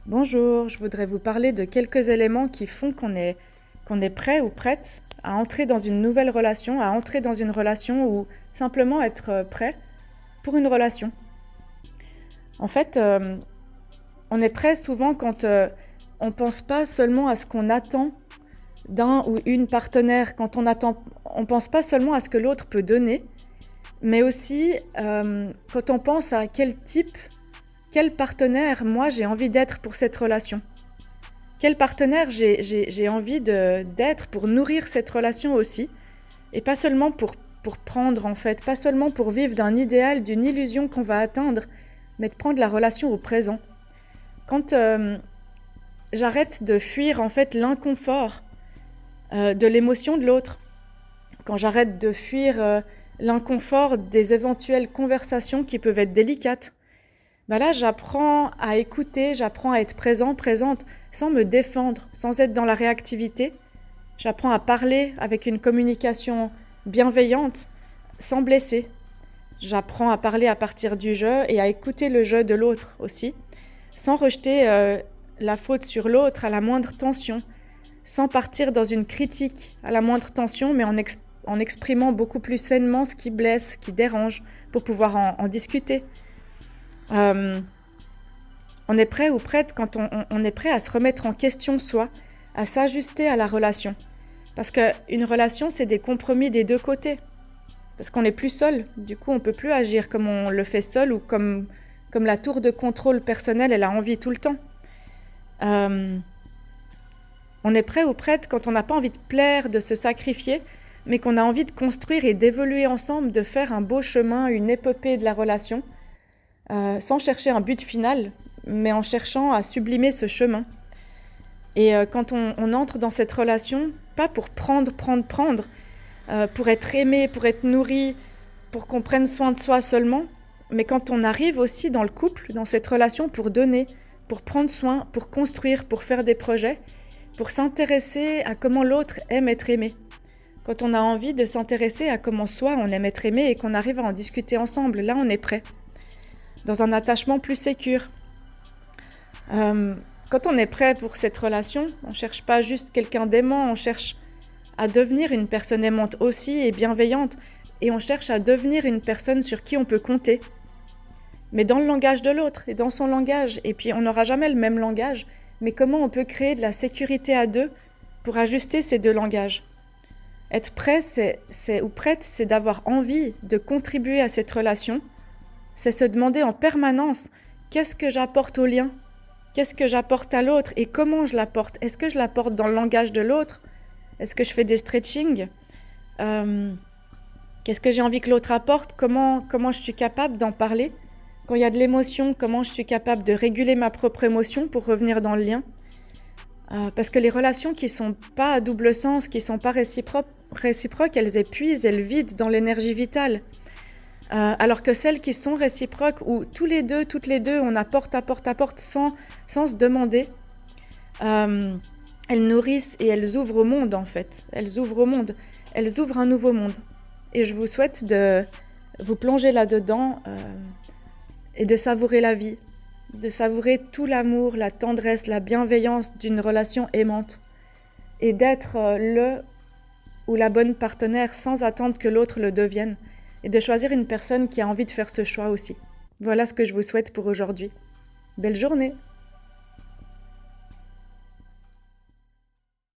Bonjour, je voudrais vous parler de quelques éléments qui font qu'on est prêt ou prête à entrer dans une nouvelle relation, à entrer dans une relation ou simplement être prêt pour une relation. En fait, on est prêt souvent quand on pense pas seulement à ce qu'on attend d'un ou une partenaire, on pense pas seulement à ce que l'autre peut donner, mais aussi quand on pense à quel partenaire moi j'ai envie d'être pour cette relation. Quel partenaire j'ai envie d'être pour nourrir cette relation aussi, et pas seulement pour prendre en fait, pas seulement pour vivre d'un idéal, d'une illusion qu'on va atteindre, mais de prendre la relation au présent. Quand j'arrête de fuir en fait l'inconfort de l'émotion de l'autre, quand j'arrête de fuir l'inconfort des éventuelles conversations qui peuvent être délicates, là, j'apprends à écouter, j'apprends à être présente, sans me défendre, sans être dans la réactivité. J'apprends à parler avec une communication bienveillante, sans blesser. J'apprends à parler à partir du jeu et à écouter le jeu de l'autre aussi, sans rejeter la faute sur l'autre à la moindre tension, sans partir dans une critique à la moindre tension, mais en exprimant beaucoup plus sainement ce qui blesse, ce qui dérange, pour pouvoir en discuter. On est prêt ou prête quand on est prêt à se remettre en question soi, à s'ajuster à la relation. Parce qu'une relation, c'est des compromis des deux côtés. Parce qu'on n'est plus seul, du coup on ne peut plus agir comme on le fait seul ou comme la tour de contrôle personnelle, elle a envie tout le temps. On est prêt ou prête quand on n'a pas envie de plaire, de se sacrifier, mais qu'on a envie de construire et d'évoluer ensemble, de faire un beau chemin, une épopée de la relation, sans chercher un but final, mais en cherchant à sublimer ce chemin. Et quand on entre dans cette relation, pas pour prendre, pour être aimé, pour être nourri, pour qu'on prenne soin de soi seulement, mais quand on arrive aussi dans le couple, dans cette relation pour donner, pour prendre soin, pour construire, pour faire des projets, pour s'intéresser à comment l'autre aime être aimé. Quand on a envie de s'intéresser à comment soi on aime être aimé et qu'on arrive à en discuter ensemble, là on est prêt. Dans un attachement plus sécure. Quand on est prêt pour cette relation, on ne cherche pas juste quelqu'un d'aimant, on cherche à devenir une personne aimante aussi et bienveillante, et on cherche à devenir une personne sur qui on peut compter. Mais dans le langage de l'autre et dans son langage, et puis on n'aura jamais le même langage, mais comment on peut créer de la sécurité à deux pour ajuster ces deux langages. Être prêt ou prête, c'est d'avoir envie de contribuer à cette relation. C'est se demander en permanence qu'est-ce que j'apporte au lien, qu'est-ce que j'apporte à l'autre et comment je l'apporte. Est-ce que je l'apporte dans le langage de l'autre? Est-ce que je fais des stretching? Qu'est-ce que j'ai envie que l'autre apporte? Comment je suis capable d'en parler? Quand il y a de l'émotion, comment je suis capable de réguler ma propre émotion pour revenir dans le lien? Parce que les relations qui ne sont pas à double sens, qui ne sont pas réciproques, elles épuisent, elles vident dans l'énergie vitale. Alors que celles qui sont réciproques, où tous les deux, toutes les deux, on apporte sans se demander, elles nourrissent et elles ouvrent au monde en fait. Elles ouvrent au monde, elles ouvrent un nouveau monde. Et je vous souhaite de vous plonger là-dedans et de savourer la vie, de savourer tout l'amour, la tendresse, la bienveillance d'une relation aimante et d'être le ou la bonne partenaire sans attendre que l'autre le devienne. Et de choisir une personne qui a envie de faire ce choix aussi. Voilà ce que je vous souhaite pour aujourd'hui. Belle journée!